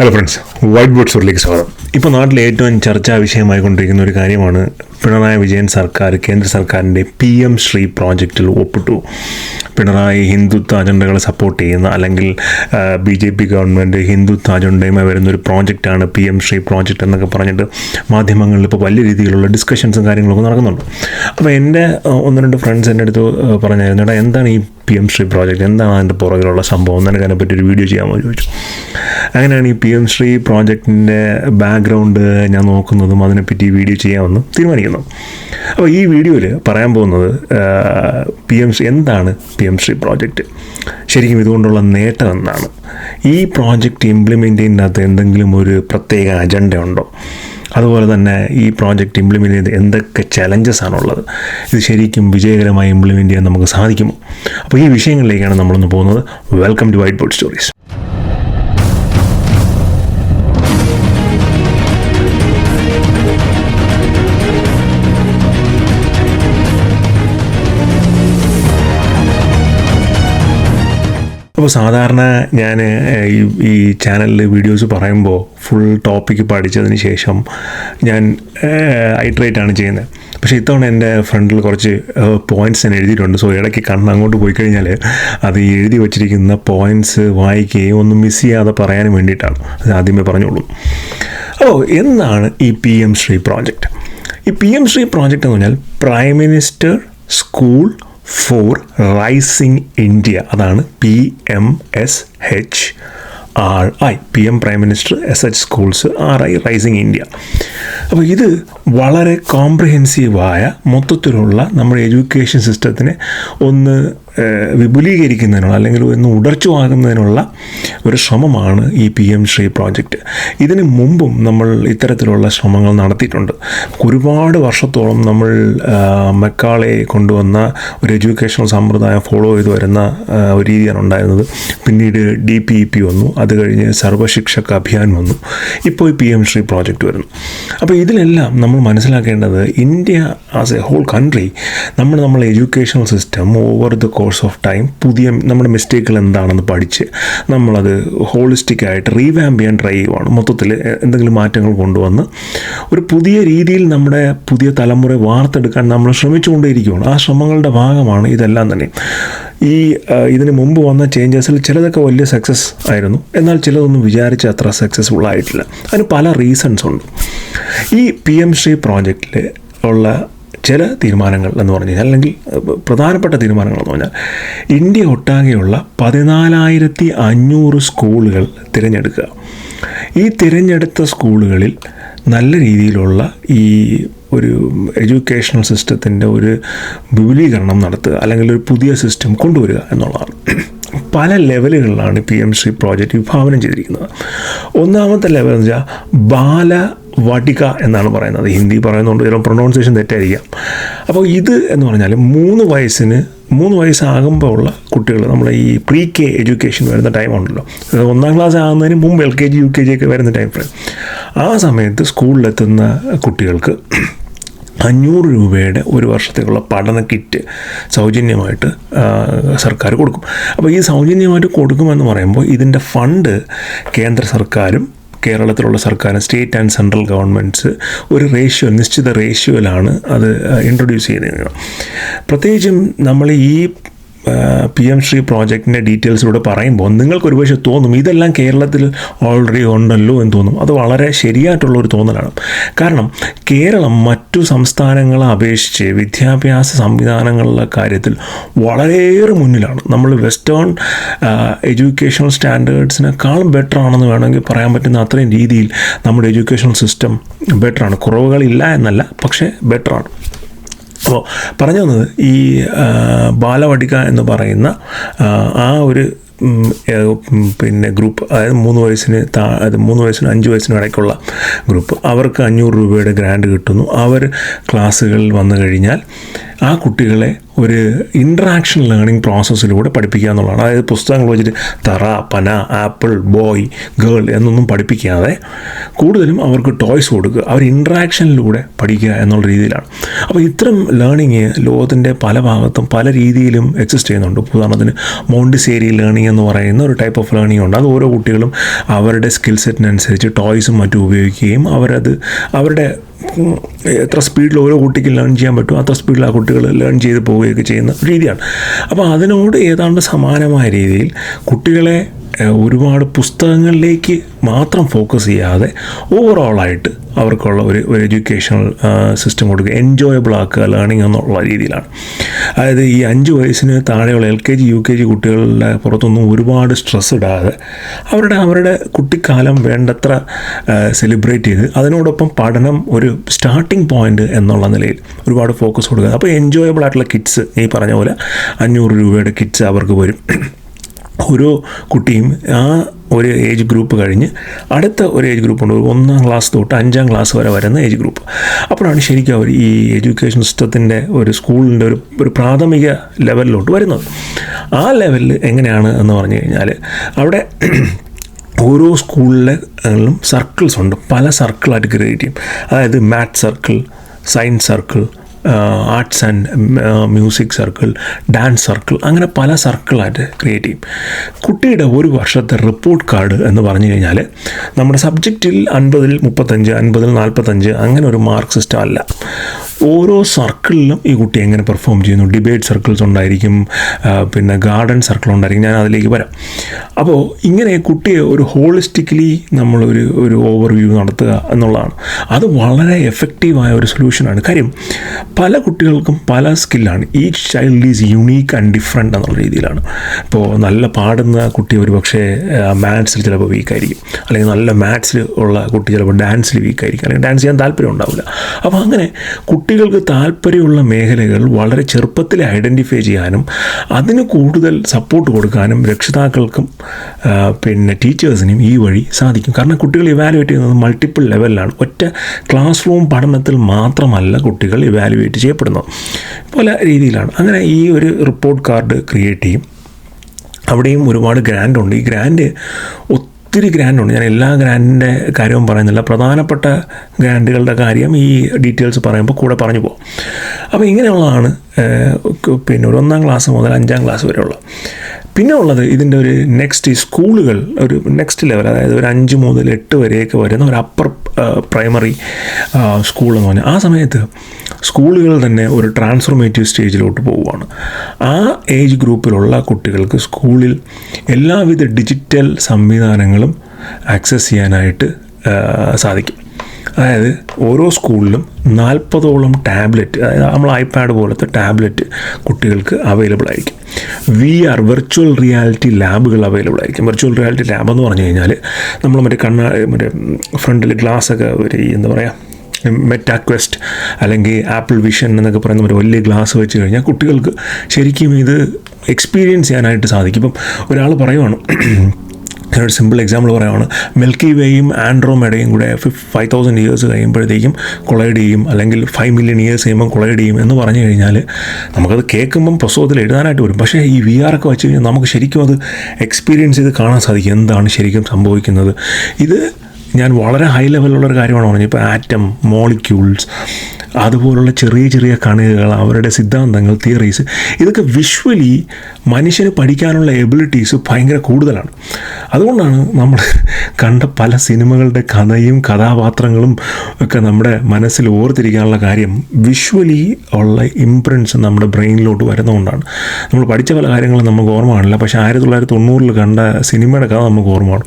Hello friends, white board സ്റ്റോറിലേക്ക് സ്വാഗതം. ഇപ്പോൾ നാട്ടിലെ ഏറ്റവും ചർച്ചാ വിഷയമായിക്കൊണ്ടിരിക്കുന്ന ഒരു കാര്യമാണ് പിണറായി വിജയൻ സർക്കാർ കേന്ദ്ര സർക്കാരിൻ്റെ PM ശ്രീ പ്രോജക്റ്റിൽ ഒപ്പിട്ടു. പിണറായി ഹിന്ദുത്വ അജണ്ടകളെ സപ്പോർട്ട് ചെയ്യുന്ന അല്ലെങ്കിൽ BJP ഗവൺമെൻറ് ഹിന്ദുത്വ അജണ്ടയുമായി വരുന്നൊരു പ്രോജക്റ്റാണ് PM ശ്രീ പ്രോജക്റ്റ് എന്നൊക്കെ പറഞ്ഞിട്ട് മാധ്യമങ്ങളിൽ ഇപ്പോൾ വലിയ രീതിയിലുള്ള ഡിസ്കഷൻസും കാര്യങ്ങളൊക്കെ നടക്കുന്നുണ്ട്. അപ്പോൾ എൻ്റെ ഒന്ന് രണ്ട് ഫ്രണ്ട്സ് എൻ്റെ അടുത്ത് പറഞ്ഞായിരുന്നു, എടാ എന്താണ് ഈ PM ശ്രീ പ്രോജക്റ്റ്, എന്താണ് അതിൻ്റെ പുറകിലുള്ള സംഭവം, നിനക്ക് അതിനെപ്പറ്റി ഒരു വീഡിയോ ചെയ്യാമോ ചോദിച്ചു. അങ്ങനെയാണ് ഈ PM ശ്രീ പ്രോജക്റ്റിൻ്റെ ബാക്ക്ഗ്രൗണ്ട് ഞാൻ നോക്കുന്നതും അതിനെപ്പറ്റി വീഡിയോ ചെയ്യാമെന്ന് തീരുമാനിക്കുന്നു. അപ്പോൾ ഈ വീഡിയോയിൽ പറയാൻ പോകുന്നത് എന്താണ് PM ശ്രീ പ്രോജക്റ്റ്, ശരിക്കും ഇതുകൊണ്ടുള്ള നേട്ടം എന്താണ്, ഈ പ്രോജക്റ്റ് ഇംപ്ലിമെൻ്റ് ചെയ്യുന്നതിനകത്ത് എന്തെങ്കിലും ഒരു പ്രത്യേക അജണ്ട ഉണ്ടോ, അതുപോലെ തന്നെ ഈ പ്രോജക്റ്റ് ഇംപ്ലിമെൻ്റ് ചെയ്ത് എന്തൊക്കെ ചലഞ്ചസ് ആണുള്ളത്, ഇത് ശരിക്കും വിജയകരമായി ഇംപ്ലിമെൻ്റ് ചെയ്യാൻ നമുക്ക് സാധിക്കുമോ. അപ്പോൾ ഈ വിഷയങ്ങളിലേക്കാണ് നമ്മളൊന്ന് പോകുന്നത്. Welcome to white board stories. അപ്പോൾ സാധാരണ ഞാൻ ഈ ചാനലിൽ വീഡിയോസ് പറയുമ്പോൾ ഫുൾ ടോപ്പിക്ക് പഠിച്ചതിന് ശേഷം ഞാൻ ഐട്രേറ്റാണ് ചെയ്യുന്നത്. പക്ഷേ ഇത്തവണ എൻ്റെ ഫ്രണ്ടിൽ കുറച്ച് പോയിൻറ്റ്സ് ഞാൻ എഴുതിയിട്ടുണ്ട്. സോ ഇടയ്ക്ക് അങ്ങോട്ട് പോയി കഴിഞ്ഞാൽ അത് എഴുതി വച്ചിരിക്കുന്ന പോയിൻറ്റ്സ് വായിക്കുകയും ഒന്നും മിസ് ചെയ്യാതെ പറയാനും വേണ്ടിയിട്ടാണ് അത് ആദ്യമേ പറഞ്ഞോളൂ. അപ്പോൾ എന്താണ് ഈ PM ശ്രീ പ്രോജക്റ്റ്? ഈ PM ശ്രീ പ്രോജക്റ്റ് എന്ന് പറഞ്ഞാൽ prime minister school for rising India, അതാണ് PMSHRI, PM prime minister SH schools RI rising India. അപ്പോൾ ഇത് വളരെ കോംപ്രിഹെൻസീവായ മൊത്തത്തിലുള്ള നമ്മുടെ എഡ്യൂക്കേഷൻ സിസ്റ്റത്തിനെ ഒന്ന് വിപുലീകരിക്കുന്നതിനുള്ള അല്ലെങ്കിൽ ഒന്ന് ഉടർച്ചുവാകുന്നതിനുള്ള ഒരു ശ്രമമാണ് ഈ PM ശ്രീ പ്രോജക്റ്റ്. ഇതിന് മുമ്പും നമ്മൾ ഇത്തരത്തിലുള്ള ശ്രമങ്ങൾ നടത്തിയിട്ടുണ്ട്. ഒരുപാട് വർഷത്തോളം നമ്മൾ മെക്കാളെ കൊണ്ടുവന്ന ഒരു എഡ്യൂക്കേഷണൽ സമ്പ്രദായം ഫോളോ ചെയ്ത് വരുന്ന ഒരു രീതിയാണ് ഉണ്ടായിരുന്നത്. പിന്നീട് DPEP വന്നു, അത് കഴിഞ്ഞ് സർവശിക്ഷക് അഭിയാൻ വന്നു, ഇപ്പോൾ ഈ PM ശ്രീ പ്രോജക്റ്റ് വരുന്നു. അപ്പോൾ ഇതിലെല്ലാം നമ്മൾ മനസ്സിലാക്കേണ്ടത് India as a whole country നമ്മൾ educational system over the course of time പുതിയ നമ്മുടെ മിസ്റ്റേക്കുകൾ എന്താണെന്ന് പഠിച്ച് നമ്മളത് ഹോളിസ്റ്റിക്കായിട്ട് റീവാമ്പ് ചെയ്യാൻ ട്രൈ ചെയ്യുവാണ്. മൊത്തത്തിൽ എന്തെങ്കിലും മാറ്റങ്ങൾ കൊണ്ടുവന്ന് ഒരു പുതിയ രീതിയിൽ നമ്മുടെ പുതിയ തലമുറ വാർത്തെടുക്കാൻ നമ്മൾ ശ്രമിച്ചുകൊണ്ടേയിരിക്കുകയാണ്. ആ ശ്രമങ്ങളുടെ ഭാഗമാണ് ഇതെല്ലാം തന്നെ. ഇതിന് മുമ്പ് വന്ന ചേഞ്ചസിൽ ചിലതൊക്കെ വലിയ സക്സസ് ആയിരുന്നു, എന്നാൽ ചിലതൊന്നും വിചാരിച്ച അത്ര സക്സസ്ഫുൾ ആയിട്ടില്ല. അതിന് പല റീസൺസ് ഉണ്ട്. ഈ PM ശ്രീ പ്രോജക്റ്റിൽ ഉള്ള ചില തീരുമാനങ്ങൾ എന്ന് പറഞ്ഞു കഴിഞ്ഞാൽ, അല്ലെങ്കിൽ പ്രധാനപ്പെട്ട തീരുമാനങ്ങൾ എന്ന് പറഞ്ഞാൽ, ഇന്ത്യ ഒട്ടാകെയുള്ള 14,500 സ്കൂളുകൾ തിരഞ്ഞെടുക്കുക. ഈ തിരഞ്ഞെടുത്ത സ്കൂളുകളിൽ നല്ല രീതിയിലുള്ള ഈ ഒരു എഡ്യൂക്കേഷണൽ സിസ്റ്റത്തിൻ്റെ ഒരു വിപുലീകരണം നടത്തുക, അല്ലെങ്കിൽ ഒരു പുതിയ സിസ്റ്റം കൊണ്ടുവരിക എന്നുള്ളതാണ്. പല ലെവലുകളിലാണ് PM ശ്രീ പ്രോജക്റ്റ് വിഭാവനം ചെയ്തിരിക്കുന്നത്. ഒന്നാമത്തെ ലെവൽ എന്ന് വെച്ചാൽ ബാലവടിക എന്നാണ് പറയുന്നത്. ഹിന്ദി പറയുന്നതുകൊണ്ട് ചിലപ്പോൾ പ്രൊനൗൺസിയേഷൻ തെറ്റായിരിക്കാം. അപ്പോൾ ഇത് എന്ന് പറഞ്ഞാൽ 3 വയസ്സാകുമ്പോൾ ഉള്ള കുട്ടികൾ, നമ്മുടെ ഈ pre-K എഡ്യൂക്കേഷൻ വരുന്ന ടൈം ഉണ്ടല്ലോ, 1ാം ക്ലാസ് ആകുന്നതിന് മുമ്പ് LKG UKG ഒക്കെ വരുന്ന ടൈം ഫ്രെയിം, ആ സമയത്ത് സ്കൂളിലെത്തുന്ന കുട്ടികൾക്ക് 500 രൂപയുടെ ഒരു വർഷത്തേക്കുള്ള പഠന കിറ്റ് സൗജന്യമായിട്ട് സർക്കാർ കൊടുക്കും. അപ്പോൾ ഈ സൗജന്യമായിട്ട് കൊടുക്കുമെന്ന് പറയുമ്പോൾ ഇതിൻ്റെ ഫണ്ട് കേന്ദ്ര സർക്കാരും കേരളത്തിലുള്ള സർക്കാരും സ്റ്റേറ്റ് ആൻഡ് സെൻട്രൽ ഗവൺമെൻറ്റ്സ് ഒരു നിശ്ചിത റേഷ്യോയിലാണ് അത് ഇൻട്രൊഡ്യൂസ് ചെയ്യുന്നത്. പ്രത്യേകിച്ചും നമ്മൾ ഈ PM ശ്രീ പ്രോജക്റ്റിൻ്റെ ഡീറ്റെയിൽസിലൂടെ പറയുമ്പോൾ നിങ്ങൾക്കൊരു പക്ഷേ തോന്നും ഇതെല്ലാം കേരളത്തിൽ ഓൾറെഡി ഉണ്ടല്ലോ എന്ന് തോന്നും. അത് വളരെ ശരിയായിട്ടുള്ളൊരു തോന്നലാണ്. കാരണം കേരളം മറ്റു സംസ്ഥാനങ്ങളെ അപേക്ഷിച്ച് വിദ്യാഭ്യാസ സംവിധാനങ്ങളുടെ കാര്യത്തിൽ വളരെയേറെ മുന്നിലാണ്. നമ്മൾ വെസ്റ്റേൺ എഡ്യൂക്കേഷണൽ സ്റ്റാൻഡേർഡ്സിനേക്കാളും ബെറ്റർ ആണെന്ന് വേണമെങ്കിൽ പറയാൻ പറ്റുന്ന അത്രയും രീതിയിൽ നമ്മുടെ എഡ്യൂക്കേഷണൽ സിസ്റ്റം ബെറ്ററാണ്. കുറവുകളില്ല എന്നല്ല, പക്ഷേ ബെറ്ററാണ്. അപ്പോൾ പറഞ്ഞു വന്നത്, ഈ ബാലവടിക എന്ന് പറയുന്ന ആ ഒരു ഗ്രൂപ്പ്, അതായത് 3 വയസ്സിന് 5 വയസ്സിനും ഇടയ്ക്കുള്ള ഗ്രൂപ്പ്, അവർക്ക് 500 രൂപയുടെ ഗ്രാൻഡ് കിട്ടുന്നു. അവർ ക്ലാസ്സുകളിൽ വന്നു കഴിഞ്ഞാൽ ആ കുട്ടികളെ ഒരു ഇൻട്രാക്ഷൻ ലേണിംഗ് പ്രോസസ്സിലൂടെ പഠിപ്പിക്കുക എന്നുള്ളതാണ്. അതായത് പുസ്തകങ്ങൾ വെച്ചിട്ട് തറ, പന, ആപ്പിൾ, ബോയ്, ഗേൾ എന്നൊന്നും പഠിപ്പിക്കാതെ കൂടുതലും അവർക്ക് ടോയ്സ് കൊടുക്കുക, അവർ ഇൻട്രാക്ഷനിലൂടെ പഠിക്കുക എന്നുള്ള രീതിയിലാണ്. അപ്പോൾ ഇത്തരം ലേണിങ് ലോകത്തിൻ്റെ പല ഭാഗത്തും പല രീതിയിലും എക്സിസ്റ്റ് ചെയ്യുന്നുണ്ട്. ഉദാഹരണത്തിന് മോണ്ടിസേരി ലേണിംഗ് എന്ന് പറയുന്ന ഒരു ടൈപ്പ് ഓഫ് ലേണിംഗ് ഉണ്ട്. അത് ഓരോ കുട്ടികളും അവരുടെ സ്കിൽ സെറ്റിനനുസരിച്ച് ടോയ്സും മറ്റും ഉപയോഗിക്കുകയും അവരുടെ എത്ര സ്പീഡിൽ ഓരോ കുട്ടിക്ക് ലേൺ ചെയ്യാൻ പറ്റും അത്ര സ്പീഡിൽ ആ കുട്ടികൾ ലേൺ ചെയ്ത് പോവുകയൊക്കെ ചെയ്യുന്ന രീതിയാണ്. അപ്പോൾ അതിനോട് ഏതാണ്ട് സമാനമായ രീതിയിൽ കുട്ടികളെ ഒരുപാട് പുസ്തകങ്ങളിലേക്ക് മാത്രം ഫോക്കസ് ചെയ്യാതെ ഓവറോളായിട്ട് അവർക്കുള്ള ഒരു എഡ്യൂക്കേഷണൽ സിസ്റ്റം കൊടുക്കുക, എൻജോയബിൾ ആക്കുക ലേണിംഗ് എന്നുള്ള രീതിയിലാണ്. അതായത് ഈ 5 വയസ്സിന് താഴെയുള്ള LKG UKG കുട്ടികളുടെ പുറത്തൊന്നും ഒരുപാട് സ്ട്രെസ് ഇടാതെ അവരുടെ കുട്ടിക്കാലം വേണ്ടത്ര സെലിബ്രേറ്റ് ചെയ്ത് അതിനോടൊപ്പം പഠനം ഒരു സ്റ്റാർട്ടിംഗ് പോയിൻ്റ് എന്നുള്ള നിലയിൽ ഒരുപാട് ഫോക്കസ് കൊടുക്കുക. അപ്പോൾ എൻജോയബിൾ ആയിട്ടുള്ള കിറ്റ്സ്, ഈ പറഞ്ഞ പോലെ 500 രൂപയുടെ കിറ്റ്സ് അവർക്ക് വരും. ഓരോ കുട്ടിയും ആ ഒരു ഏജ് ഗ്രൂപ്പ് കഴിഞ്ഞ് അടുത്ത ഒരു ഏജ് ഗ്രൂപ്പുണ്ട്, 1ാം ക്ലാസ് തൊട്ട് 5ാം ക്ലാസ് വരെ വരുന്ന ഏജ് ഗ്രൂപ്പ്. അപ്പോഴാണ് ശരിക്കും അവർ ഈ എഡ്യൂക്കേഷൻ സിസ്റ്റത്തിൻ്റെ ഒരു സ്കൂളിൻ്റെ ഒരു പ്രാഥമിക ലെവലിലോട്ട് വരുന്നത്. ആ ലെവലിൽ എങ്ങനെയാണ് എന്ന് പറഞ്ഞു കഴിഞ്ഞാൽ അവിടെ ഓരോ സ്കൂളിലും സർക്കിൾസ് ഉണ്ട്, പല സർക്കിളായിട്ട് ക്രിയേറ്റ് ചെയ്യും. അതായത് maths circle, science circle, arts and music circle, dance circle, അങ്ങനെ പല സർക്കിളായിട്ട് ക്രിയേറ്റ് ചെയ്യും. കുട്ടിയുടെ ഒരു വർഷത്തെ റിപ്പോർട്ട് കാർഡ് എന്ന് പറഞ്ഞു കഴിഞ്ഞാൽ നമ്മുടെ സബ്ജക്റ്റിൽ 50-ൽ 35, 50-ൽ 45 അങ്ങനെ ഒരു മാർക്ക് സിസ്റ്റം അല്ല. ഓരോ സർക്കിളിലും ഈ കുട്ടി എങ്ങനെ പെർഫോം ചെയ്യുന്നു. ഡിബേറ്റ് സർക്കിൾസ് ഉണ്ടായിരിക്കും, പിന്നെ ഗാർഡൻ സർക്കിൾ ഉണ്ടായിരിക്കും, ഞാൻ അതിലേക്ക് വരാം. അപ്പോൾ ഇങ്ങനെ കുട്ടിയെ ഒരു ഹോളിസ്റ്റിക്കലി നമ്മളൊരു ഓവർവ്യൂ നടത്തുക എന്നുള്ളതാണ്. അത് വളരെ എഫക്റ്റീവായ ഒരു സൊല്യൂഷനാണ്. കാര്യം പല കുട്ടികൾക്കും പല സ്കില്ലാണ്. Each child is unique and different എന്നുള്ള രീതിയിലാണ്. ഇപ്പോൾ നല്ല പാടുന്ന കുട്ടി ഒരു പക്ഷേ മാത്സിൽ ചിലപ്പോൾ വീക്കായിരിക്കും, അല്ലെങ്കിൽ നല്ല മാത്സിൽ ഉള്ള കുട്ടി ചിലപ്പോൾ ഡാൻസിൽ വീക്കായിരിക്കും, അല്ലെങ്കിൽ ഡാൻസ് ചെയ്യാൻ താല്പര്യം ഉണ്ടാവില്ല. അപ്പോൾ അങ്ങനെ കുട്ടികൾക്ക് താല്പര്യമുള്ള മേഖലകൾ വളരെ ചെറുപ്പത്തിൽ ഐഡൻറ്റിഫൈ ചെയ്യാനും അതിന് കൂടുതൽ സപ്പോർട്ട് കൊടുക്കാനും രക്ഷിതാക്കൾക്കും പിന്നെ ടീച്ചേഴ്സിനും ഈ വഴി സാധിക്കും. കാരണം കുട്ടികൾ ഇവാലുവേറ്റ് ചെയ്യുന്നത് മൾട്ടിപ്പിൾ ലെവലിലാണ്. ഒറ്റ ക്ലാസ് റൂം പഠനത്തിൽ മാത്രമല്ല കുട്ടികൾ ഇവാലുവേറ്റ് ചെയ്യപ്പെടുന്നത്, പല രീതിയിലാണ്. അങ്ങനെ ഈ ഒരു റിപ്പോർട്ട് കാർഡ് ക്രിയേറ്റ് ചെയ്യും. അവിടെയും ഒരുപാട് ഗ്രാൻഡുണ്ട്. ഈ ഗ്രാൻഡ് ഒത്തിരി ഗ്രാൻഡുണ്ട്. ഞാൻ എല്ലാ ഗ്രാൻഡിൻ്റെ കാര്യവും പറയുന്നില്ല, പ്രധാനപ്പെട്ട ഗ്രാൻഡുകളുടെ കാര്യം ഈ ഡീറ്റെയിൽസ് പറയുമ്പോൾ കൂടെ പറഞ്ഞു പോകും. അപ്പോൾ ഇങ്ങനെയുള്ളതാണ് പിന്നെ ഒരു 1ാം ക്ലാസ് മുതൽ 5ാം ക്ലാസ് വരെയുള്ള. പിന്നെ ഉള്ളത് ഇതിൻ്റെ ഒരു നെക്സ്റ്റ് സ്കൂളുകൾ, ഒരു നെക്സ്റ്റ് ലെവൽ, അതായത് ഒരു 5 മുതൽ 8 വരെയൊക്കെ വരുന്ന ഒരു അപ്പർ പ്രൈമറി സ്കൂൾ എന്ന് പറഞ്ഞാൽ ആ സമയത്ത് സ്കൂളുകൾ തന്നെ ഒരു ട്രാൻസ്ഫോർമേറ്റീവ് സ്റ്റേജിലോട്ട് പോവുകയാണ്. ആ ഏജ് ഗ്രൂപ്പിലുള്ള കുട്ടികൾക്ക് സ്കൂളിൽ എല്ലാവിധ ഡിജിറ്റൽ സംവിധാനങ്ങളും ആക്സസ് ചെയ്യാനായിട്ട് സാധിക്കും. അതായത് ഓരോ സ്കൂളിലും 40ഓളം ടാബ്ലറ്റ്, അതായത് നമ്മൾ ഐപാഡ് പോലത്തെ ടാബ്ലറ്റ് കുട്ടികൾക്ക് അവൈലബിൾ ആയിരിക്കും. VR വെർച്വൽ റിയാലിറ്റി ലാബുകൾ അവൈലബിൾ ആയിരിക്കും. വെർച്വൽ റിയാലിറ്റി ലാബ് എന്ന് പറഞ്ഞു കഴിഞ്ഞാൽ നമ്മൾ മറ്റേ ഫ്രണ്ടിൽ ഗ്ലാസ്സൊക്കെ ഒരു എന്താ പറയുക മെറ്റാക്വസ്റ്റ് അല്ലെങ്കിൽ ആപ്പിൾ വിഷൻ എന്നൊക്കെ പറയുന്ന ഒരു വലിയ ഗ്ലാസ് വെച്ച് കഴിഞ്ഞാൽ കുട്ടികൾക്ക് ശരിക്കും ഇത് എക്സ്പീരിയൻസ് ചെയ്യാനായിട്ട് സാധിക്കും. ഇപ്പം ഒരാൾ പറയുവാണ്, ഞാനൊരു സിമ്പിൾ എക്സാമ്പിൾ പറയുകയാണ്, മിൽക്കി വേയും ആൻഡ്രോമേഡയും കൂടെ 5000 ഇയേഴ്സ് കഴിയുമ്പോഴത്തേക്കും കൊളൈഡ് ചെയ്യും, അല്ലെങ്കിൽ 5 മില്യൺ ഇയേഴ്സ് കഴിയുമ്പം കൊളൈഡ് ചെയ്യും എന്ന് പറഞ്ഞു കഴിഞ്ഞാൽ നമുക്കത് കേൾക്കുമ്പം പുസ്തകത്തിൽ എഴുതാനായിട്ട് വരും. പക്ഷേ ഈ VR ഒക്കെ വെച്ച് കഴിഞ്ഞാൽ നമുക്ക് ശരിക്കും അത് എക്സ്പീരിയൻസ് ചെയ്ത് കാണാൻ സാധിക്കും എന്താണ് ശരിക്കും സംഭവിക്കുന്നത്. ഇത് ഞാൻ വളരെ ഹൈ ലെവലുള്ളൊരു കാര്യമാണ് പറഞ്ഞത്. ഇപ്പോൾ ആറ്റം, മോളിക്യൂൾസ്, അതുപോലുള്ള ചെറിയ ചെറിയ കണികകൾ, അവരുടെ സിദ്ധാന്തങ്ങൾ, തിയറീസ്, ഇതൊക്കെ വിഷ്വലി മനുഷ്യന് പഠിക്കാനുള്ള എബിലിറ്റീസ് ഭയങ്കര കൂടുതലാണ്. അതുകൊണ്ടാണ് നമ്മൾ കണ്ട പല സിനിമകളുടെ കഥയും കഥാപാത്രങ്ങളും ഒക്കെ നമ്മുടെ മനസ്സിൽ ഓർത്തിരിക്കാനുള്ള കാര്യം വിഷ്വലി ഉള്ള ഇംപ്രിൻസ് നമ്മുടെ ബ്രെയിനിലോട്ട് വരുന്നതുകൊണ്ടാണ്. നമ്മൾ പഠിച്ച പല കാര്യങ്ങളും നമുക്ക് ഓർമ്മ കാണില്ല, പക്ഷേ 1990 കണ്ട സിനിമയുടെ കഥ നമുക്ക് ഓർമ്മയാണ്.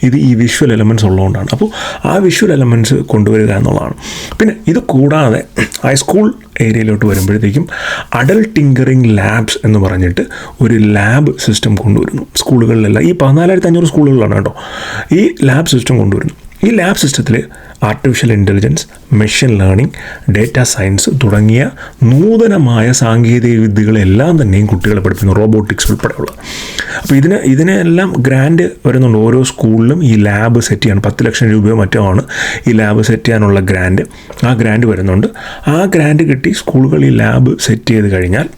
ഇത് ഈ വിഷ്വൽ എലമെൻറ്റ്സ് ഉള്ളതുകൊണ്ടാണ്. അപ്പോൾ ആ വിഷ്വൽ എലമെൻറ്റ്സ് കൊണ്ടുവരിക എന്നുള്ളതാണ്. പിന്നെ ഇത് കൂടാതെ ഹൈസ്കൂൾ ഏരിയയിലോട്ട് വരുമ്പോഴത്തേക്കും അഡൽട്ട് ടിങ്കറിങ് ലാബ്സ് എന്ന് പറഞ്ഞിട്ട് ഒരു ലാബ് സിസ്റ്റം കൊണ്ടുവരുന്നു സ്കൂളുകളിലെല്ലാം. ഈ 14,500 സ്കൂളുകളിലാണ് കേട്ടോ ഈ ലാബ് സിസ്റ്റം കൊണ്ടുവരുന്നു. ഈ ലാബ് സിസ്റ്റത്തിൽ artificial intelligence, machine learning, data science തുടങ്ങിയ നൂതനമായ സാങ്കേതിക വിദ്യകളെല്ലാം തന്നെയും കുട്ടികളെ പഠിപ്പിക്കുന്നു, റോബോട്ടിക്സ് ഉൾപ്പെടെയുള്ള. അപ്പോൾ ഇതിനെല്ലാം ഗ്രാൻഡ് വരുന്നുണ്ട്. ഓരോ സ്കൂളിലും ഈ ലാബ് സെറ്റ് ചെയ്യാൻ 10 ലക്ഷം രൂപയോ മറ്റോ ആണ് ഈ ലാബ് സെറ്റ് ചെയ്യാനുള്ള ഗ്രാൻഡ്. ആ ഗ്രാൻഡ് വരുന്നുണ്ട്. ആ ഗ്രാൻഡ് കിട്ടി സ്കൂളുകൾ ഈ ലാബ് സെറ്റ് ചെയ്ത് കഴിഞ്ഞാൽ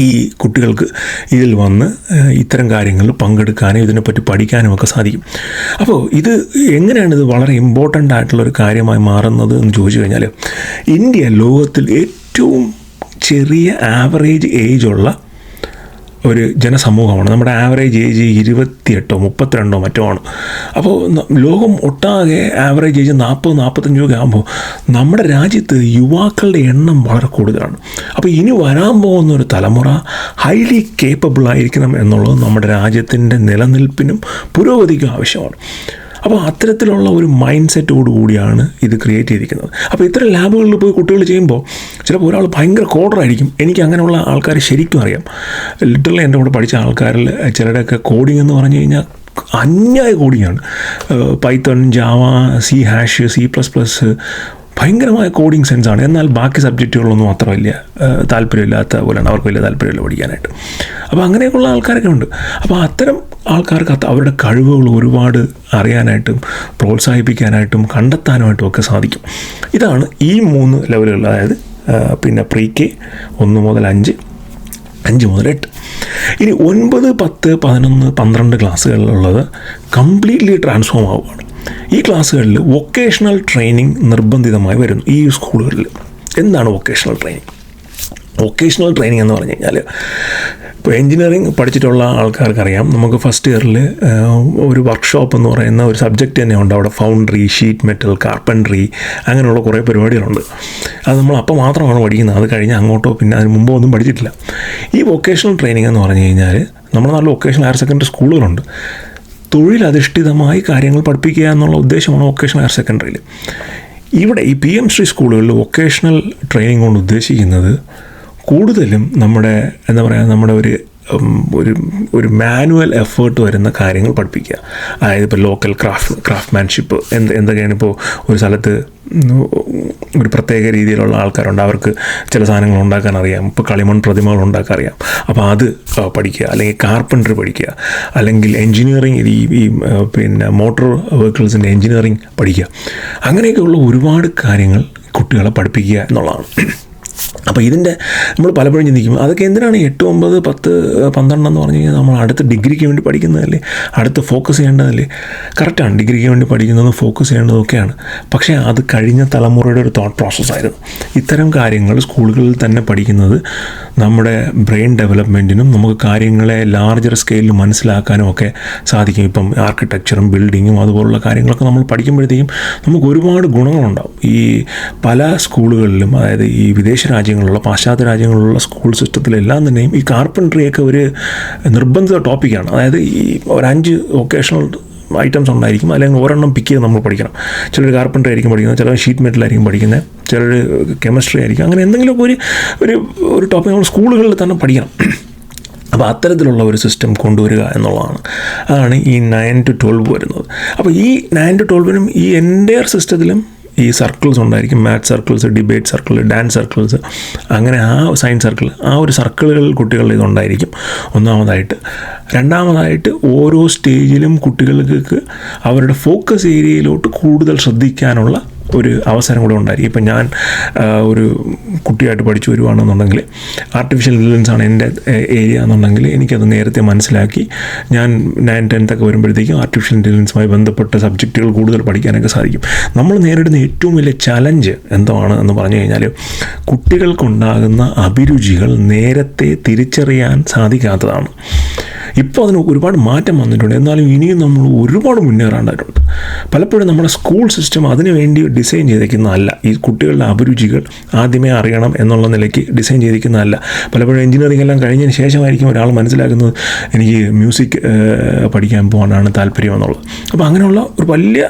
ഈ കുട്ടികൾക്ക് ഇതിൽ വന്ന് ഇത്തരം കാര്യങ്ങളിൽ പങ്കെടുക്കാനും ഇതിനെപ്പറ്റി പഠിക്കാനും ഒക്കെ സാധിക്കും. അപ്പോൾ ഇത് എങ്ങനെയാണ് ഇത് വളരെ ഇമ്പോർട്ടൻ്റ് ആയിട്ടുള്ളൊരു കാര്യമായി മാറുന്നത് എന്ന് ചോദിച്ചു കഴിഞ്ഞാൽ, ഇന്ത്യ ലോകത്തിൽ ഏറ്റവും ചെറിയ ആവറേജ് ഏജുള്ള ഒരു ജനസമൂഹമാണ്. നമ്മുടെ ആവറേജ് ഏജ് 28 32 മറ്റോ ആണ്. അപ്പോൾ ലോകം ഒട്ടാകെ ആവറേജ് ഏജ് 40-45 ഒക്കെ ആകുമ്പോൾ നമ്മുടെ രാജ്യത്ത് യുവാക്കളുടെ എണ്ണം വളരെ കൂടുതലാണ്. അപ്പോൾ ഇനി വരാൻ പോകുന്ന ഒരു തലമുറ ഹൈലി കേപ്പബിൾ ആയിരിക്കണം എന്നുള്ളത് നമ്മുടെ രാജ്യത്തിൻ്റെ നിലനിൽപ്പിനും പുരോഗതിക്കും ആവശ്യമാണ്. അപ്പോൾ അത്തരത്തിലുള്ള ഒരു മൈൻഡ് സെറ്റോടു കൂടിയാണ് ഇത് ക്രിയേറ്റ് ചെയ്തിരിക്കുന്നത്. അപ്പോൾ ഇത്തരം ലാബുകളിൽ പോയി കുട്ടികൾ ചെയ്യുമ്പോൾ ചിലപ്പോൾ ഒരാൾ ഭയങ്കര കോഡറായിരിക്കും. എനിക്ക് അങ്ങനെയുള്ള ആൾക്കാരെ ശരിക്കും അറിയാം. ലിറ്ററലി എൻ്റെ കൂടെ പഠിച്ച ആൾക്കാരിൽ ചിലരുടെയൊക്കെ കോഡിംഗ് എന്ന് പറഞ്ഞു കഴിഞ്ഞാൽ അന്യായ കോഡിങ്ങാണ്. പൈത്തൺ, ജാവ, C#, C++, ഭയങ്കരമായ കോഡിങ് സെൻസാണ്. എന്നാൽ ബാക്കി സബ്ജക്റ്റുകളൊന്നും അത്ര വലിയ താല്പര്യമില്ലാത്ത പോലെയാണ്, അവർക്ക് വലിയ താല്പര്യമില്ല പഠിക്കാനായിട്ട്. അപ്പോൾ അങ്ങനെയൊക്കെയുള്ള ആൾക്കാരൊക്കെ ഉണ്ട്. അപ്പോൾ അത്തരം ആൾക്കാർക്ക് അവരുടെ കഴിവുകൾ ഒരുപാട് അറിയാനായിട്ടും പ്രോത്സാഹിപ്പിക്കാനായിട്ടും കണ്ടെത്താനായിട്ടും ഒക്കെ സാധിക്കും. ഇതാണ് ഈ 3 ലെവലുകൾ. അതായത് പിന്നെ പ്രീ കെ 1 മുതൽ 5, 5 മുതൽ 8. ഇനി 9, 10, 11, 12 ക്ലാസ്സുകളിലുള്ളത് കംപ്ലീറ്റ്ലി ട്രാൻസ്ഫോം ആവുകയാണ്. ഈ ക്ലാസ്സുകളിൽ വൊക്കേഷണൽ ട്രെയിനിങ് നിർബന്ധിതമായി വരുന്നു ഈ സ്കൂളുകളിൽ. എന്താണ് വൊക്കേഷണൽ ട്രെയിനിങ്? വൊക്കേഷണൽ ട്രെയിനിങ് എന്ന് പറഞ്ഞു കഴിഞ്ഞാൽ, ഇപ്പോൾ എൻജിനീയറിംഗ് പഠിച്ചിട്ടുള്ള ആൾക്കാർക്കറിയാം, നമുക്ക് ഫസ്റ്റ് ഇയറിൽ ഒരു വർക്ക്ഷോപ്പ് എന്ന് പറയുന്ന ഒരു സബ്ജക്റ്റ് തന്നെ ഉണ്ട്. അവിടെ ഫൗണ്ടറി, ഷീറ്റ് മെറ്റൽ, കാർപ്പൻട്രി, അങ്ങനെയുള്ള കുറേ പരിപാടികളുണ്ട്. അത് നമ്മൾ അപ്പോൾ മാത്രമാണ് പഠിക്കുന്നത്. അത് കഴിഞ്ഞ് അങ്ങോട്ടോ പിന്നെ അതിന് മുമ്പോ ഒന്നും പഠിച്ചിട്ടില്ല. ഈ വൊക്കേഷണൽ ട്രെയിനിങ് എന്ന് പറഞ്ഞു കഴിഞ്ഞാൽ നമ്മുടെ നാട്ടിൽ വൊക്കേഷണൽ ഹയർ സെക്കൻഡറി സ്കൂളുകളുണ്ട്. തൊഴിലധിഷ്ഠിതമായി കാര്യങ്ങൾ പഠിപ്പിക്കുക എന്നുള്ള ഉദ്ദേശമാണ് വൊക്കേഷണൽ ഹയർ സെക്കൻഡറിയിൽ. ഇവിടെ ഈ PM ശ്രീ സ്കൂളുകളിൽ വൊക്കേഷണൽ ട്രെയിനിങ് കൊണ്ട് ഉദ്ദേശിക്കുന്നത് കൂടുതലും നമ്മുടെ എന്താ പറയുക, നമ്മുടെ ഒരു മാനുവൽ എഫേർട്ട് വരുന്ന കാര്യങ്ങൾ പഠിപ്പിക്കുക. അതായത് ഇപ്പോൾ ലോക്കൽ ക്രാഫ്റ്റ്മാൻഷിപ്പ് എന്തൊക്കെയാണ്. ഇപ്പോൾ ഒരു സ്ഥലത്ത് ഒരു പ്രത്യേക രീതിയിലുള്ള ആൾക്കാരുണ്ട്, അവർക്ക് ചില സാധനങ്ങൾ ഉണ്ടാക്കാൻ അറിയാം. ഇപ്പോൾ കളിമൺ പ്രതിമകൾ ഉണ്ടാക്കാൻ അറിയാം, അപ്പോൾ അത് പഠിക്കുക. അല്ലെങ്കിൽ കാർപ്പൻട്രി പഠിക്കുക, അല്ലെങ്കിൽ എൻജിനീയറിങ്, ഈ പിന്നെ മോട്ടോർ വെഹിക്കിൾസിൻ്റെ എൻജിനീയറിങ് പഠിക്കുക. അങ്ങനെയൊക്കെയുള്ള ഒരുപാട് കാര്യങ്ങൾ കുട്ടികളെ പഠിപ്പിക്കുക എന്നുള്ളതാണ്. അപ്പോൾ ഇതിൻ്റെ നമ്മൾ പലപ്പോഴും ചിന്തിക്കും, അതൊക്കെ എന്തിനാണ് 8, 9, 10, 12 എന്ന് പറഞ്ഞു കഴിഞ്ഞാൽ നമ്മൾ അടുത്ത ഡിഗ്രിക്ക് വേണ്ടി പഠിക്കുന്നതല്ലേ, അടുത്ത് ഫോക്കസ് ചെയ്യേണ്ടതല്ലേ? കറക്റ്റാണ്, ഡിഗ്രിക്ക് വേണ്ടി പഠിക്കുന്നതും ഫോക്കസ് ചെയ്യേണ്ടതൊക്കെയാണ്. പക്ഷേ അത് കഴിഞ്ഞ തലമുറയുടെ ഒരു തോട്ട് പ്രോസസ്സായിരുന്നു. ഇത്തരം കാര്യങ്ങൾ സ്കൂളുകളിൽ തന്നെ പഠിക്കുന്നത് നമ്മുടെ ബ്രെയിൻ ഡെവലപ്മെൻറ്റിനും നമുക്ക് കാര്യങ്ങളെ ലാർജർ സ്കെയിലിൽ മനസ്സിലാക്കാനും ഒക്കെ സാധിക്കും. ഇപ്പം ആർക്കിടെക്ചറും ബിൽഡിങ്ങും അതുപോലുള്ള കാര്യങ്ങളൊക്കെ നമ്മൾ പഠിക്കുമ്പോഴത്തേക്കും നമുക്ക് ഒരുപാട് ഗുണങ്ങളുണ്ടാവും. ഈ പല സ്കൂളുകളിലും, അതായത് ഈ വിദേശ രാജ്യങ്ങളിലുള്ള, പാശ്ചാത്യ രാജ്യങ്ങളിലുള്ള സ്കൂൾ സിസ്റ്റത്തിലെല്ലാം തന്നെയും ഈ കാർപ്പൻട്രിയൊക്കെ ഒരു നിർബന്ധിത ടോപ്പിക്കാണ്. അതായത് ഈ ഒരു 5 വൊക്കേഷണൽ ഐറ്റംസ് ഉണ്ടായിരിക്കും, അല്ലെങ്കിൽ ഒരെണ്ണം പിക്ക് ചെയ്ത് നമ്മൾ പഠിക്കണം. ചിലർ കാർപ്പൻട്രി ആയിരിക്കും പഠിക്കുന്നത്, ചിലർ ഷീറ്റ് മെറ്റലായിരിക്കും പഠിക്കുന്നത്, ചിലർ കെമിസ്ട്രി ആയിരിക്കും. അങ്ങനെ എന്തെങ്കിലുമൊക്കെ ഒരു ടോപ്പിക് നമ്മൾ സ്കൂളുകളിൽ തന്നെ പഠിക്കണം. അപ്പോൾ അത്തരത്തിലുള്ള ഒരു സിസ്റ്റം കൊണ്ടുവരിക എന്നുള്ളതാണ്. അതാണ് ഈ 9 to 12 വരുന്നത്. അപ്പോൾ ഈ 9 to 12 ഈ എൻ്റയർ സിസ്റ്റത്തിലും ഈ സർക്കിൾസ് ഉണ്ടായിരിക്കും. Maths circles, debate circle, dance circles, അങ്ങനെ സയൻസ് സർക്കിൾ, ഒരു സർക്കിളുകളിൽ കുട്ടികളുടെ ഇതുണ്ടായിരിക്കും ഒന്നാമതായിട്ട്. രണ്ടാമതായിട്ട് ഓരോ സ്റ്റേജിലും കുട്ടികൾക്ക് അവരുടെ ഫോക്കസ് ഏരിയയിലോട്ട് കൂടുതൽ ശ്രദ്ധിക്കാനുള്ള ഒരു അവസരം കൂടെ ഉണ്ടായിരിക്കും. ഇപ്പം ഞാൻ ഒരു കുട്ടിയായിട്ട് പഠിച്ചു വരുവാണെന്നുണ്ടെങ്കിൽ, ആർട്ടിഫിഷ്യൽ ഇൻ്റലിജൻസ് ആണ് എൻ്റെ ഏരിയ എന്നുണ്ടെങ്കിൽ, എനിക്കത് നേരത്തെ മനസ്സിലാക്കി ഞാൻ 9, 10 ഒക്കെ വരുമ്പോഴത്തേക്കും ആർട്ടിഫിഷ്യൽ ഇൻ്റലിജൻസുമായി ബന്ധപ്പെട്ട സബ്ജക്റ്റുകൾ കൂടുതൽ പഠിക്കാനൊക്കെ സാധിക്കും. നമ്മൾ നേരിടുന്ന ഏറ്റവും വലിയ ചലഞ്ച് എന്താണ് എന്ന് പറഞ്ഞു കഴിഞ്ഞാൽ, കുട്ടികൾക്കുണ്ടാകുന്ന അഭിരുചികൾ നേരത്തെ തിരിച്ചറിയാൻ സാധിക്കാത്തതാണ്. ഇപ്പോൾ അതിന് ഒരുപാട് മാറ്റം വന്നിട്ടുണ്ട്, എന്നാലും ഇനിയും നമ്മൾ ഒരുപാട് മുന്നേറാണ്ടായിട്ടുണ്ട്. പലപ്പോഴും നമ്മുടെ സ്കൂൾ സിസ്റ്റം അതിനു വേണ്ടി ഡിസൈൻ ചെയ്തിരിക്കുന്നതല്ല. ഈ കുട്ടികളുടെ അഭിരുചികൾ ആദ്യമേ അറിയണം എന്നുള്ള നിലയ്ക്ക് ഡിസൈൻ ചെയ്തിരിക്കുന്നതല്ല. പലപ്പോഴും എഞ്ചിനീയറിംഗ് എല്ലാം കഴിഞ്ഞതിന് ശേഷമായിരിക്കും ഒരാൾ മനസ്സിലാക്കുന്നത് എനിക്ക് മ്യൂസിക് പഠിക്കാൻ പോകാനാണ് താല്പര്യം എന്നുള്ളത്. അപ്പോൾ അങ്ങനെയുള്ള ഒരു വലിയ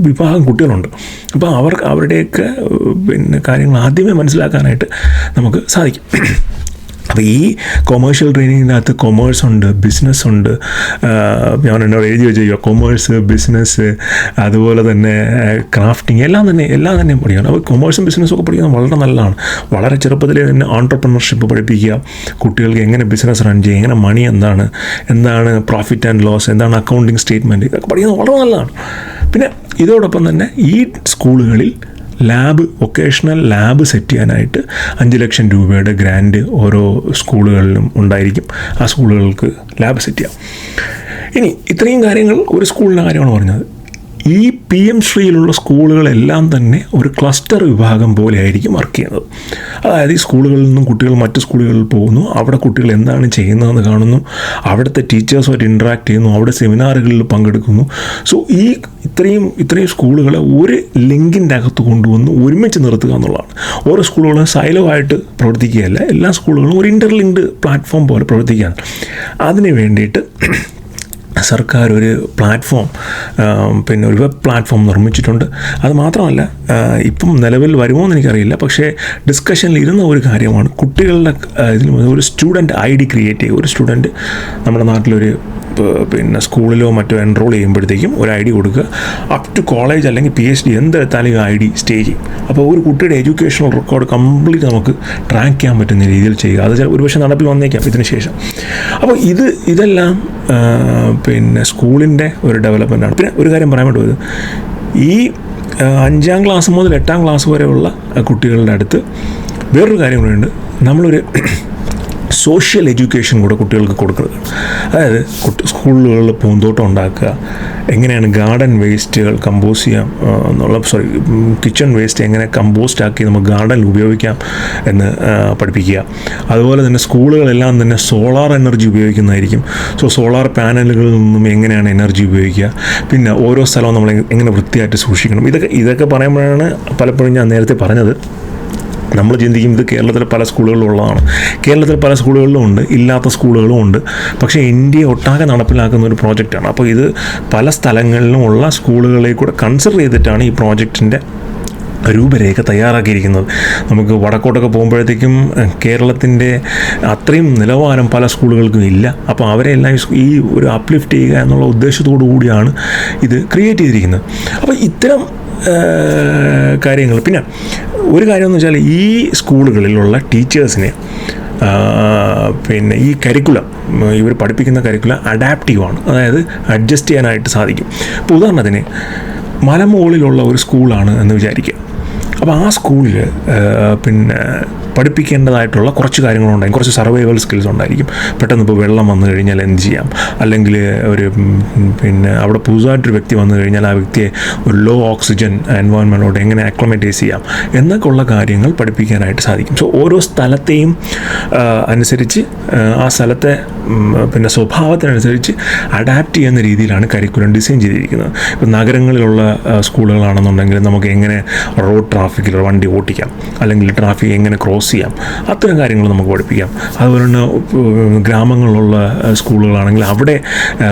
വിഭാഗം കുട്ടികളുണ്ട്. അപ്പോൾ അവരുടെയൊക്കെ കാര്യങ്ങൾ ആദ്യമേ മനസ്സിലാക്കാനായിട്ട് നമുക്ക് സാധിക്കും. അപ്പോൾ ഈ കൊമേഴ്ഷ്യൽ ട്രെയിനിങ്ങിനകത്ത് കൊമേഴ്സ് ഉണ്ട്, ബിസിനസ് ഉണ്ട്. ഞാൻ എന്നോട് എഴുതി വെച്ചോ, കൊമേഴ്സ്, ബിസിനസ്, അതുപോലെ തന്നെ ക്രാഫ്റ്റിംഗ് എല്ലാം തന്നെ പഠിക്കണം. അപ്പോൾ കൊമേഴ്സും ബിസിനസ്സും ഒക്കെ പഠിക്കുന്നത് വളരെ നല്ലതാണ്. വളരെ ചെറുപ്പത്തിലേ തന്നെ ഓൺട്രപ്രണർഷിപ്പ് പഠിപ്പിക്കുക, കുട്ടികൾക്ക് എങ്ങനെ ബിസിനസ് റൺ ചെയ്യുക, എങ്ങനെ മണി എന്താണ് പ്രോഫിറ്റ് ആൻഡ് ലോസ്, എന്താണ് അക്കൗണ്ടിങ് സ്റ്റേറ്റ്മെൻറ്റ്, ഇതൊക്കെ പഠിക്കുന്നത് വളരെ നല്ലതാണ്. പിന്നെ ഇതോടൊപ്പം തന്നെ ഈ സ്കൂളുകളിൽ വൊക്കേഷണൽ ലാബ് സെറ്റ് ചെയ്യാനായിട്ട് 5 ലക്ഷം രൂപയുടെ ഗ്രാൻഡ് ഓരോ സ്കൂളുകളിലും ഉണ്ടായിരിക്കും. ആ സ്കൂളുകൾക്ക് ലാബ് സെറ്റ് ചെയ്യാം. ഇനി ഇത്രയും കാര്യങ്ങൾ ഒരു സ്കൂളിൻ്റെ കാര്യമാണ് പറഞ്ഞത്. ഈ PM ശ്രീയിലുള്ള സ്കൂളുകളെല്ലാം തന്നെ ഒരു ക്ലസ്റ്റർ വിഭാഗം പോലെ ആയിരിക്കും വർക്ക് ചെയ്യുന്നത്. അതായത് ഈ സ്കൂളുകളിൽ നിന്നും കുട്ടികൾ മറ്റ് സ്കൂളുകളിൽ പോകുന്നു, അവിടെ കുട്ടികൾ എന്താണ് ചെയ്യുന്നതെന്ന് കാണുന്നു, അവിടുത്തെ ടീച്ചേഴ്സുമായിട്ട് ഇൻട്രാക്ട് ചെയ്യുന്നു, അവിടെ സെമിനാറുകളിൽ പങ്കെടുക്കുന്നു. സോ ഈ ഇത്രയും സ്കൂളുകളെ ഒരു ലിങ്കിൻ്റെ അകത്ത് കൊണ്ടുവന്ന് ഒരുമിച്ച് നിർത്തുക എന്നുള്ളതാണ്. ഓരോ സ്കൂളുകളും സൈലോ ആയിട്ട് പ്രവർത്തിക്കുകയല്ല, എല്ലാ സ്കൂളുകളും ഒരു ഇൻ്റർലിങ്ക്ഡ് പ്ലാറ്റ്ഫോം പോലെ പ്രവർത്തിക്കുകയാണ്. അതിന് വേണ്ടിയിട്ട് സർക്കാർ ഒരു പ്ലാറ്റ്ഫോം, പിന്നെ ഒരു വെബ് പ്ലാറ്റ്ഫോം നിർമ്മിച്ചിട്ടുണ്ട്. അത് മാത്രമല്ല, ഇപ്പം നിലവിൽ വരുമോ എന്ന് എനിക്കറിയില്ല, പക്ഷേ ഡിസ്കഷനിൽ ഇരുന്ന ഒരു കാര്യമാണ് കുട്ടികളുടെ ഇതിൽ ഒരു സ്റ്റുഡൻറ്റ് ID ക്രിയേറ്റ് ചെയ്യുക. ഒരു സ്റ്റുഡൻറ്റ് നമ്മുടെ നാട്ടിലൊരു പിന്നെ സ്കൂളിലോ മറ്റോ എൻറോൾ ചെയ്യുമ്പോഴത്തേക്കും ഒരു ID കൊടുക്കുക. അപ് ടു കോളേജ് അല്ലെങ്കിൽ PhD എന്തെടുത്താലും ID സ്റ്റേ ചെയ്യും. അപ്പോൾ ഒരു കുട്ടിയുടെ എഡ്യൂക്കേഷണൽ റെക്കോർഡ് കംപ്ലീറ്റ് നമുക്ക് ട്രാക്ക് ചെയ്യാൻ പറ്റുന്ന രീതിയിൽ ചെയ്യുക. അത് ഒരുപക്ഷെ നടപ്പിൽ വന്നേക്കാം ഇതിന് ശേഷം. അപ്പോൾ ഇതെല്ലാം പിന്നെ സ്കൂളിൻ്റെ ഒരു ഡെവലപ്മെൻറ്റാണ്. പിന്നെ ഒരു കാര്യം പറയാൻ വേണ്ടി വരുന്നത്, ഈ 5ാം ക്ലാസ് മുതൽ 8ാം ക്ലാസ് വരെയുള്ള കുട്ടികളുടെ അടുത്ത് വേറൊരു കാര്യം കൂടെയുണ്ട്. നമ്മളൊരു സോഷ്യൽ എഡ്യൂക്കേഷൻ കൂടെ കുട്ടികൾക്ക് കൊടുക്കുന്നത്. അതായത് സ്കൂളുകളിൽ പൂന്തോട്ടം ഉണ്ടാക്കുക, എങ്ങനെയാണ് ഗാർഡൻ വേസ്റ്റുകൾ കമ്പോസ്റ്റ് ചെയ്യാം കിച്ചൺ വേസ്റ്റ് എങ്ങനെ കമ്പോസ്റ്റ് ആക്കി നമുക്ക് ഗാർഡനിൽ ഉപയോഗിക്കാം എന്ന് പഠിപ്പിക്കുക. അതുപോലെ തന്നെ സ്കൂളുകളെല്ലാം തന്നെ സോളാർ എനർജി ഉപയോഗിക്കുന്നതായിരിക്കും. സോളാർ പാനലുകളിൽ നിന്നും എങ്ങനെയാണ് എനർജി ഉപയോഗിക്കുക, പിന്നെ ഓരോ സ്ഥലവും നമ്മൾ എങ്ങനെ വൃത്തിയായിട്ട് സൂക്ഷിക്കണം. ഇതൊക്കെ പറയുമ്പോഴാണ് പലപ്പോഴും ഞാൻ നേരത്തെ പറഞ്ഞത്, നമ്മൾ ചിന്തിക്കും ഇത് കേരളത്തിലെ പല സ്കൂളുകളിലും ഉള്ളതാണ്. കേരളത്തിൽ പല സ്കൂളുകളിലും ഉണ്ട്, ഇല്ലാത്ത സ്കൂളുകളും ഉണ്ട്. പക്ഷേ ഇന്ത്യ ഒട്ടാകെ നടപ്പിലാക്കുന്ന ഒരു പ്രോജക്റ്റാണ്. അപ്പോൾ ഇത് പല സ്ഥലങ്ങളിലും ഉള്ള സ്കൂളുകളെ കൂടെ കൺസിഡർ ചെയ്തിട്ടാണ് ഈ പ്രോജക്റ്റിൻ്റെ രൂപരേഖ തയ്യാറാക്കിയിരിക്കുന്നത്. നമുക്ക് വടക്കോട്ടൊക്കെ പോകുമ്പോഴത്തേക്കും കേരളത്തിൻ്റെ അത്രയും നിലവാരം പല സ്കൂളുകൾക്കും ഇല്ല. അപ്പോൾ അവരെല്ലാം ഈ ഒരു അപ്ലിഫ്റ്റ് ചെയ്യുക എന്നുള്ള ഉദ്ദേശത്തോടു കൂടിയാണ് ഇത് ക്രിയേറ്റ് ചെയ്തിരിക്കുന്നത്. അപ്പോൾ ഇത്തരം കാര്യങ്ങൾ. പിന്നെ ഒരു കാര്യമെന്ന് വെച്ചാൽ ഈ സ്കൂളുകളിലുള്ള ടീച്ചേഴ്സിനെ പിന്നെ ഈ കരിക്കുലം, ഇവർ പഠിപ്പിക്കുന്ന കരിക്കുലം അഡാപ്റ്റീവാണ്. അതായത് അഡ്ജസ്റ്റ് ചെയ്യാനായിട്ട് സാധിക്കും. ഇപ്പോൾ ഉദാഹരണത്തിന് മലമുകളിലുള്ള ഒരു സ്കൂളാണ് എന്ന് വിചാരിക്കുക. അപ്പോൾ ആ സ്കൂളിൽ പിന്നെ പഠിപ്പിക്കേണ്ടതായിട്ടുള്ള കുറച്ച് കാര്യങ്ങളുണ്ടായിരിക്കും, കുറച്ച് സർവൈവൽ സ്കിൽസ് ഉണ്ടായിരിക്കും. പെട്ടെന്ന് ഇപ്പോൾ വെള്ളം വന്നു കഴിഞ്ഞാൽ എന്ത് ചെയ്യാം, അല്ലെങ്കിൽ പിന്നെ അവിടെ പുതുതായിട്ടൊരു വ്യക്തി വന്നു കഴിഞ്ഞാൽ ആ വ്യക്തിയെ ഒരു ലോ ഓക്സിജൻ എൻവയോൺമെൻറ്റിലോട്ട് എങ്ങനെ അക്ലമറ്റൈസ് ചെയ്യാം എന്നൊക്കെ ഉള്ള കാര്യങ്ങൾ പഠിപ്പിക്കാനായിട്ട് സാധിക്കും. സോ ഓരോ സ്ഥലത്തെയും അനുസരിച്ച് ആ സ്ഥലത്തെ പിന്നെ സ്വഭാവത്തിനനുസരിച്ച് അഡാപ്റ്റ് ചെയ്യുന്ന രീതിയിലാണ് കരിക്കുലം ഡിസൈൻ ചെയ്തിരിക്കുന്നത്. ഇപ്പോൾ നഗരങ്ങളിലുള്ള സ്കൂളുകളാണെന്നുണ്ടെങ്കിൽ നമുക്ക് എങ്ങനെ റോഡ് ട്രാഫിക്കിൽ വണ്ടി ഓട്ടിക്കാം, അല്ലെങ്കിൽ ട്രാഫിക് എങ്ങനെ ക്രോസ് ചെയ്യാം, അത്തരം കാര്യങ്ങൾ നമുക്ക് പഠിപ്പിക്കാം. അതുപോലെ തന്നെ ഗ്രാമങ്ങളിലുള്ള സ്കൂളുകളാണെങ്കിൽ അവിടെ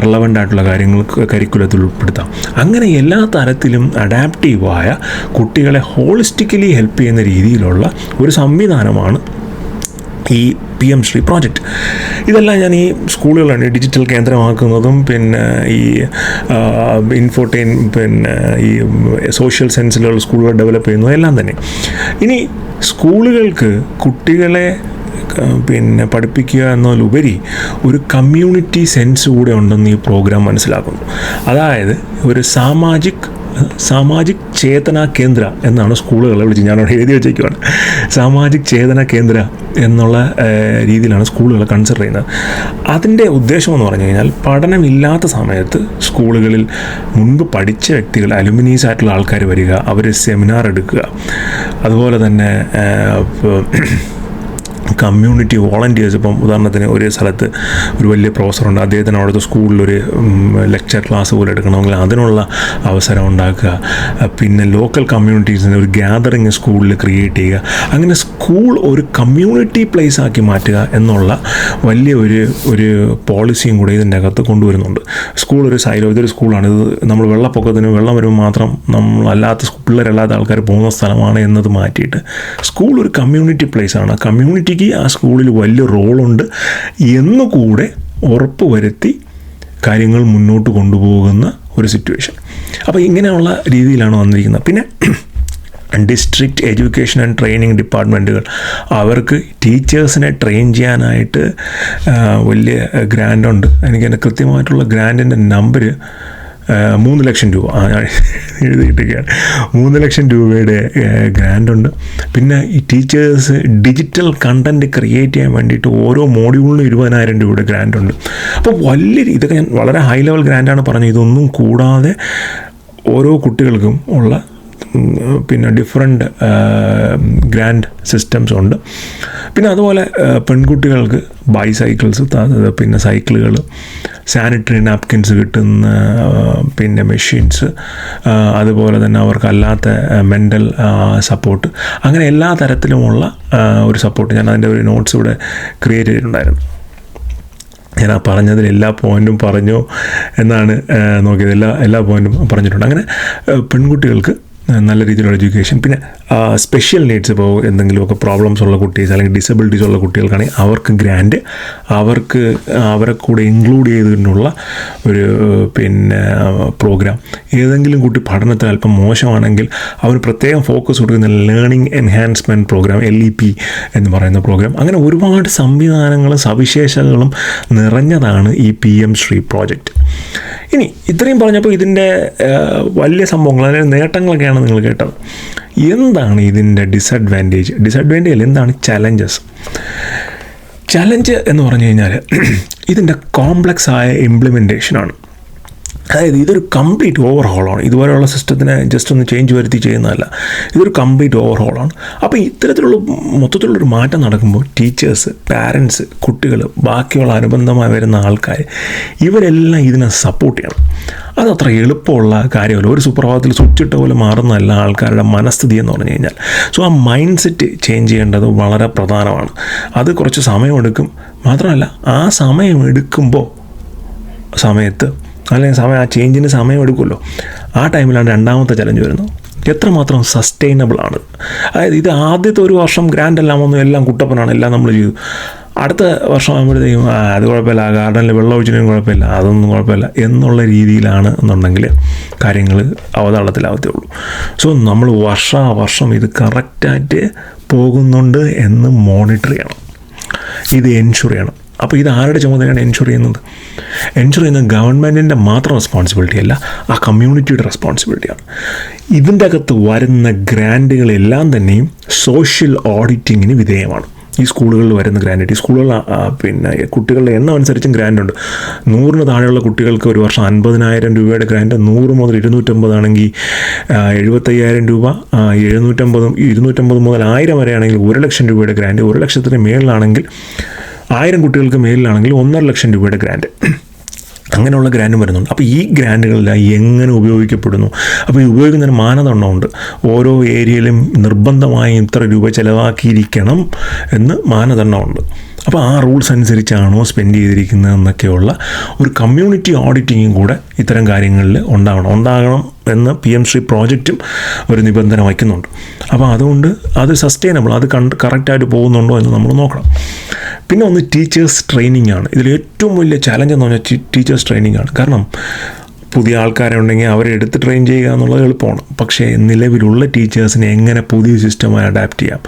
റിലവൻ്റ് ആയിട്ടുള്ള കാര്യങ്ങൾ കരിക്കുലത്തിൽ ഉൾപ്പെടുത്താം. അങ്ങനെ എല്ലാ തരത്തിലും അഡാപ്റ്റീവായ കുട്ടികളെ ഹോളിസ്റ്റിക്കലി ഹെൽപ്പ് ചെയ്യുന്ന രീതിയിലുള്ള ഒരു സംവിധാനമാണ് ഈ PM ശ്രീ പ്രോജക്റ്റ്. ഇതെല്ലാം ഞാൻ ഈ സ്കൂളുകളാണ് ഡിജിറ്റൽ കേന്ദ്രമാക്കുന്നതും, പിന്നെ ഈ ഇൻഫോർടൈൻ, പിന്നെ ഈ സോഷ്യൽ സെൻസിലുള്ള സ്കൂളുകൾ ഡെവലപ്പ് ചെയ്യുന്നതും എല്ലാം തന്നെ. ഇനി സ്കൂളുകൾക്ക് കുട്ടികളെ പിന്നെ പഠിപ്പിക്കുക എന്നതിലുപരി ഒരു കമ്മ്യൂണിറ്റി സെൻസ് കൂടെ ഉണ്ടെന്ന് ഈ പ്രോഗ്രാം മനസ്സിലാക്കുന്നു. അതായത് ഒരു സാമാജിക് ചേതന കേന്ദ്ര എന്നാണ് സ്കൂളുകളെ വിളിച്ച് ഞാനവിടെ എഴുതി വെച്ചേക്കുവാണ്. സാമാജിക് ചേതന കേന്ദ്ര എന്നുള്ള രീതിയിലാണ് സ്കൂളുകളെ കൺസിഡർ ചെയ്യുന്നത്. അതിൻ്റെ ഉദ്ദേശം എന്ന് പറഞ്ഞു കഴിഞ്ഞാൽ, പഠനമില്ലാത്ത സമയത്ത് സ്കൂളുകളിൽ മുൻപ് പഠിച്ച വ്യക്തികൾ, അലുമിനീസ് ആയിട്ടുള്ള ആൾക്കാർ വരിക, അവർ സെമിനാർ എടുക്കുക, അതുപോലെ തന്നെ കമ്മ്യൂണിറ്റി വോളണ്ടിയേഴ്സ്. ഇപ്പം ഉദാഹരണത്തിന് ഒരു സ്ഥലത്ത് ഒരു വലിയ പ്രൊഫസറുണ്ട്, അദ്ദേഹത്തിന് അവിടുത്തെ സ്കൂളിലൊരു ലെക്ചർ ക്ലാസ് പോലെ എടുക്കണമെങ്കിൽ അതിനുള്ള അവസരം ഉണ്ടാക്കുക. പിന്നെ ലോക്കൽ കമ്മ്യൂണിറ്റീസിന് ഒരു ഗ്യാതറിങ് സ്കൂളിൽ ക്രിയേറ്റ് ചെയ്യുക. അങ്ങനെ സ്കൂൾ ഒരു കമ്മ്യൂണിറ്റി പ്ലേസ് ആക്കി മാറ്റുക എന്നുള്ള വലിയ ഒരു പോളിസിയും കൂടെ ഇതിൻ്റെ അകത്ത് കൊണ്ടുവരുന്നുണ്ട്. സ്കൂൾ ഒരു സൈലോ, ഇതൊരു സ്കൂളാണ്, ഇത് നമ്മൾ വെള്ളപ്പൊക്കത്തിന് വെള്ളം വരുമ്പോൾ മാത്രം പിള്ളേരല്ലാത്ത ആൾക്കാർ പോകുന്ന സ്ഥലമാണ് എന്നത് മാറ്റിയിട്ട് സ്കൂൾ ഒരു കമ്മ്യൂണിറ്റി പ്ലേസ് ആണ്. കമ്മ്യൂണിറ്റിക്ക് ആ സ്കൂളിൽ വലിയ റോളുണ്ട് എന്നുകൂടെ ഉറപ്പ് വരുത്തി കാര്യങ്ങൾ മുന്നോട്ട് കൊണ്ടുപോകുന്ന ഒരു സിറ്റുവേഷൻ. അപ്പോൾ ഇങ്ങനെയുള്ള രീതിയിലാണ് വന്നിരിക്കുന്നത്. പിന്നെ ഡിസ്ട്രിക്റ്റ് എഡ്യൂക്കേഷൻ ആൻഡ് ട്രെയിനിങ് ഡിപ്പാർട്ട്മെൻറ്റുകൾ അവർക്ക് ടീച്ചേഴ്സിനെ ട്രെയിൻ ചെയ്യാനായിട്ട് വലിയ ഗ്രാൻഡുണ്ട്. എനിക്കെൻ്റെ കൃത്യമായിട്ടുള്ള ഗ്രാൻഡിൻ്റെ നമ്പർ 3 ലക്ഷം രൂപ ഞാൻ എഴുതിയിട്ടൊക്കെയാണ്. 3 ലക്ഷം രൂപയുടെ ഗ്രാൻഡുണ്ട്. പിന്നെ ഈ ടീച്ചേഴ്സ് ഡിജിറ്റൽ കണ്ടൻറ്റ് ക്രിയേറ്റ് ചെയ്യാൻ വേണ്ടിയിട്ട് ഓരോ മോഡ്യൂളിനും 20,000 രൂപയുടെ ഗ്രാൻഡുണ്ട്. അപ്പോൾ ഇതൊക്കെ ഞാൻ വളരെ ഹൈ ലെവൽ ഗ്രാൻഡാണ് പറഞ്ഞത്. ഇതൊന്നും കൂടാതെ ഓരോ കുട്ടികൾക്കും ഉള്ള പിന്നെ ഡിഫറെൻ്റ് ഗ്രാൻഡ് സിസ്റ്റംസ് ഉണ്ട്. പിന്നെ അതുപോലെ പെൺകുട്ടികൾക്ക് ബൈസൈക്കിൾസ്, പിന്നെ സൈക്കിളുകൾ, സാനിറ്ററി നാപ്കിൻസ് കിട്ടുന്ന പിന്നെ മെഷീൻസ്, അതുപോലെ തന്നെ അവർക്കല്ലാത്ത മെൻ്റൽ സപ്പോർട്ട്, അങ്ങനെ എല്ലാ തരത്തിലുമുള്ള ഒരു സപ്പോർട്ട്. ഞാൻ അതിൻ്റെ ഒരു നോട്ട്സ് ഇവിടെ ക്രിയേറ്റ് ചെയ്തിട്ടുണ്ടായിരുന്നു. ഞാൻ ആ പറഞ്ഞതിൽ എല്ലാ പോയിൻറ്റും പറഞ്ഞോ എന്നാണ് നോക്കിയത്. എല്ലാ പോയിൻറ്റും പറഞ്ഞിട്ടുണ്ട്. അങ്ങനെ പെൺകുട്ടികൾക്ക് നല്ല രീതിയിലുള്ള എഡ്യൂക്കേഷൻ. പിന്നെ സ്പെഷ്യൽ നീഡ്സ്, ഇപ്പോൾ എന്തെങ്കിലുമൊക്കെ പ്രോബ്ലംസ് ഉള്ള കുട്ടീസ് അല്ലെങ്കിൽ ഡിസബിലിറ്റീസ് ഉള്ള കുട്ടികൾക്കാണെങ്കിൽ അവർക്ക് ഗ്രാൻഡ്, അവരെ കൂടെ ഇൻക്ലൂഡ് ചെയ്തിട്ടുള്ള ഒരു പിന്നെ പ്രോഗ്രാം. ഏതെങ്കിലും കുട്ടി പഠനത്തിൽ അല്പം മോശമാണെങ്കിൽ അവന് പ്രത്യേകം ഫോക്കസ് കൊടുക്കുന്ന ലേണിംഗ് എൻഹാൻസ്മെൻറ്റ് പ്രോഗ്രാം, LEP എന്ന് പറയുന്ന പ്രോഗ്രാം. അങ്ങനെ ഒരുപാട് സംവിധാനങ്ങളും സവിശേഷതകളും നിറഞ്ഞതാണ് ഈ PM ശ്രീ പ്രോജക്റ്റ്. ഇനി ഇത്രയും പറഞ്ഞപ്പോൾ ഇതിൻ്റെ വലിയ സംഭവങ്ങൾ, അതായത് നേട്ടങ്ങളൊക്കെയാണ് നിങ്ങൾ കേട്ടത്. എന്താണ് ഇതിൻ്റെ ഡിസഡ്വാൻറ്റേജ് അല്ല, എന്താണ് ചലഞ്ചസ്? ചലഞ്ച് എന്ന് പറഞ്ഞു കഴിഞ്ഞാൽ ഇതിൻ്റെ കോംപ്ലക്സ് ആയ ഇംപ്ലിമെൻറ്റേഷനാണ്. അതായത് ഇതൊരു കംപ്ലീറ്റ് ഓവർഹോളാണ്. ഇതുപോലെയുള്ള സിസ്റ്റത്തിനെ ജസ്റ്റ് ഒന്ന് ചേഞ്ച് വരുത്തി ചെയ്യുന്നതല്ല, ഇതൊരു കംപ്ലീറ്റ് ഓവർഹോളാണ്. അപ്പോൾ ഇത്തരത്തിലുള്ള മൊത്തത്തിലുള്ളൊരു മാറ്റം നടക്കുമ്പോൾ ടീച്ചേഴ്സ്, പാരൻസ്, കുട്ടികൾ, ബാക്കിയുള്ള അനുബന്ധമായി വരുന്ന ആൾക്കാർ, ഇവരെല്ലാം ഇതിനെ സപ്പോർട്ട് ചെയ്യണം. അതത്ര എളുപ്പമുള്ള കാര്യമല്ല. ഒരു സുപ്രഭാതത്തിൽ സ്വിച്ച് ഇട്ട പോലെ മാറുന്നതല്ല ആൾക്കാരുടെ മനസ്ഥിതി എന്ന് പറഞ്ഞു കഴിഞ്ഞാൽ. സോ ആ മൈൻഡ് സെറ്റ് ചേഞ്ച് ചെയ്യേണ്ടത് വളരെ പ്രധാനമാണ്. അത് കുറച്ച് സമയമെടുക്കും. മാത്രമല്ല ആ സമയമെടുക്കുമ്പോൾ അല്ലെങ്കിൽ ആ ചേഞ്ചിന് സമയമെടുക്കുമല്ലോ, ആ ടൈമിലാണ് രണ്ടാമത്തെ ചലഞ്ച് വരുന്നത്. എത്രമാത്രം സസ്റ്റൈനബിൾ ആണ്. അതായത് ഇത് ആദ്യത്തെ ഒരു വർഷം ഗ്രാൻഡ് എല്ലാം കുട്ടപ്പനാണ്, എല്ലാം നമ്മൾ ചെയ്തു. അടുത്ത വർഷം ആകുമ്പോഴത്തേക്കും അത് കുഴപ്പമില്ല, ഗാർഡനിൽ വെള്ളം ഒഴിച്ചിട്ടും കുഴപ്പമില്ല, അതൊന്നും കുഴപ്പമില്ല എന്നുള്ള രീതിയിലാണ് എന്നുണ്ടെങ്കിൽ കാര്യങ്ങൾ അവതാളത്തിലാവത്തേ ഉള്ളൂ. സോ നമ്മൾ വർഷം ഇത് കറക്റ്റായിട്ട് പോകുന്നുണ്ട് എന്ന് മോണിറ്റർ ചെയ്യണം, ഇത് എൻഷുർ ചെയ്യണം. അപ്പോൾ ഇത് ആരുടെ ചുമതലയാണ് എൻഷുർ ചെയ്യുന്നത്? എൻഷുർ ചെയ്യുന്നത് ഗവൺമെൻറ്റിൻ്റെ മാത്രം റെസ്പോൺസിബിലിറ്റി അല്ല, ആ കമ്മ്യൂണിറ്റിയുടെ റെസ്പോൺസിബിലിറ്റിയാണ്. ഇതിൻ്റെ അകത്ത് വരുന്ന ഗ്രാൻറ്റുകളെല്ലാം തന്നെയും സോഷ്യൽ ഓഡിറ്റിങ്ങിന് വിധേയമാണ്. ഈ സ്കൂളുകളിൽ വരുന്ന ഗ്രാൻഡ്, ഈ സ്കൂളുകൾ പിന്നെ കുട്ടികളുടെ എണ്ണം അനുസരിച്ചും ഗ്രാൻഡുണ്ട്. 100 താഴെയുള്ള കുട്ടികൾക്ക് ഒരു വർഷം 50,000 രൂപയുടെ ഗ്രാൻഡ്, 100 മുതൽ 250 ആണെങ്കിൽ 75,000 രൂപ, 250 മുതൽ 1000 വരെ ആണെങ്കിൽ 1 ലക്ഷം രൂപയുടെ ഗ്രാൻഡ്, 1 ലക്ഷത്തിന് മേളിലാണെങ്കിൽ 1000 കുട്ടികൾക്ക് മേലിലാണെങ്കിൽ 1.5 ലക്ഷം രൂപയുടെ ഗ്രാൻഡ്, അങ്ങനെയുള്ള ഗ്രാൻഡും വരുന്നുണ്ട്. അപ്പോൾ ഈ ഗ്രാൻഡുകളെല്ലാം എങ്ങനെ ഉപയോഗിക്കപ്പെടുന്നു? അപ്പോൾ ഈ ഉപയോഗിക്കുന്നതിന് മാനദണ്ഡമുണ്ട്. ഓരോ ഏരിയയിലും നിർബന്ധമായും ഇത്ര രൂപ ചിലവാക്കിയിരിക്കണം എന്ന് മാനദണ്ഡമുണ്ട്. അപ്പോൾ ആ റൂൾസ് അനുസരിച്ചാണോ സ്പെൻഡ് ചെയ്തിരിക്കുന്നതെന്നൊക്കെയുള്ള ഒരു കമ്മ്യൂണിറ്റി ഓഡിറ്റിങ്ങും കൂടെ ഇത്തരം കാര്യങ്ങളിൽ ഉണ്ടാകണം എന്ന് PM ശ്രീ പ്രോജക്റ്റും ഒരു നിബന്ധന വയ്ക്കുന്നുണ്ട്. അപ്പോൾ അതുകൊണ്ട് അത് സസ്റ്റൈനബിൾ, അത് കറക്റ്റായിട്ട് പോകുന്നുണ്ടോ എന്ന് നമ്മൾ നോക്കണം. പിന്നെ ഒന്ന് ടീച്ചേഴ്സ് ട്രെയിനിങ് ആണ്. ഇതിൽ ഏറ്റവും വലിയ ചലഞ്ച് എന്ന് പറഞ്ഞാൽ ടീച്ചേഴ്സ് ട്രെയിനിങ് ആണ്. കാരണം പുതിയ ആൾക്കാരെ ഉണ്ടെങ്കിൽ അവരെ എടുത്ത് ട്രെയിൻ ചെയ്യുക എന്നുള്ളത് എളുപ്പമാണ്. പക്ഷേ നിലവിലുള്ള ടീച്ചേഴ്സിനെ എങ്ങനെ പുതിയ സിസ്റ്റമായി അഡാപ്റ്റ് ചെയ്യാം?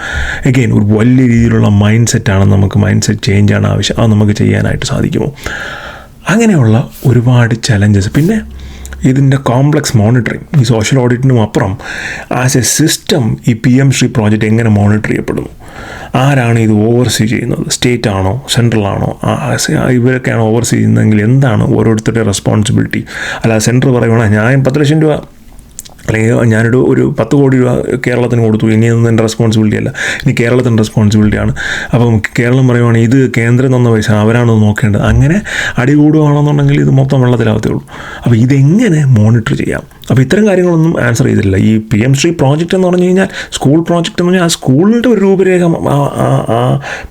എഗെയിൻ ഒരു വലിയ രീതിയിലുള്ള മൈൻഡ് സെറ്റാണ്, മൈൻഡ് സെറ്റ് ചേഞ്ചാണ് ആവശ്യം. അത് നമുക്ക് ചെയ്യാനായിട്ട് സാധിക്കുമോ? അങ്ങനെയുള്ള ഒരുപാട് ചലഞ്ചസ്. പിന്നെ ഇതിൻ്റെ കോംപ്ലക്സ് മോണിറ്ററിങ്, ഈ സോഷ്യൽ ഓഡിറ്റിനും അപ്പുറം ആസ് എ സിസ്റ്റം ഈ PM ശ്രീ പ്രോജക്റ്റ് എങ്ങനെ മോണിറ്റർ ചെയ്യപ്പെടുന്നു? ആരാണ് ഇത് ഓവർസീ ചെയ്യുന്നത്? സ്റ്റേറ്റ് ആണോ, സെൻട്രൽ ആണോ? ഇവരൊക്കെയാണ് ഓവർസീ ചെയ്യുന്നതെങ്കിൽ എന്താണ് ഓരോരുത്തരുടെ റെസ്പോൺസിബിലിറ്റി? അല്ല സെൻട്രൽ പറയുകയാണെങ്കിൽ ഞാൻ 10 ലക്ഷം രൂപ അല്ലെങ്കിൽ ഒരു 10 കോടി രൂപ കേരളത്തിന് കൊടുത്തു, ഇനിയൊന്നും എൻ്റെ റെസ്പോൺസിബിലിറ്റി അല്ല, ഇനി കേരളത്തിൻ്റെ റെസ്പോൺസിബിലിറ്റിയാണ്. അപ്പം കേരളം പറയുവാണെങ്കിൽ ഇത് കേന്ദ്രം തന്ന പൈസ അവരാണ് നോക്കേണ്ടത്. അങ്ങനെ അടികൂടുകയാണെന്നുണ്ടെങ്കിൽ ഇത് മൊത്തം വെള്ളത്തിലാവത്തേ ഉള്ളൂ. അപ്പോൾ ഇതെങ്ങനെ മോണിറ്റർ ചെയ്യാം? അപ്പോൾ ഇത്തരം കാര്യങ്ങളൊന്നും ആൻസർ ചെയ്തിട്ടില്ല. ഈ PM ശ്രീ പ്രോജക്റ്റ് എന്ന് പറഞ്ഞു കഴിഞ്ഞാൽ സ്കൂൾ പ്രോജക്റ്റ് എന്ന് പറഞ്ഞാൽ ആ സ്കൂളിൻ്റെ ഒരു രൂപരേഖ, ആ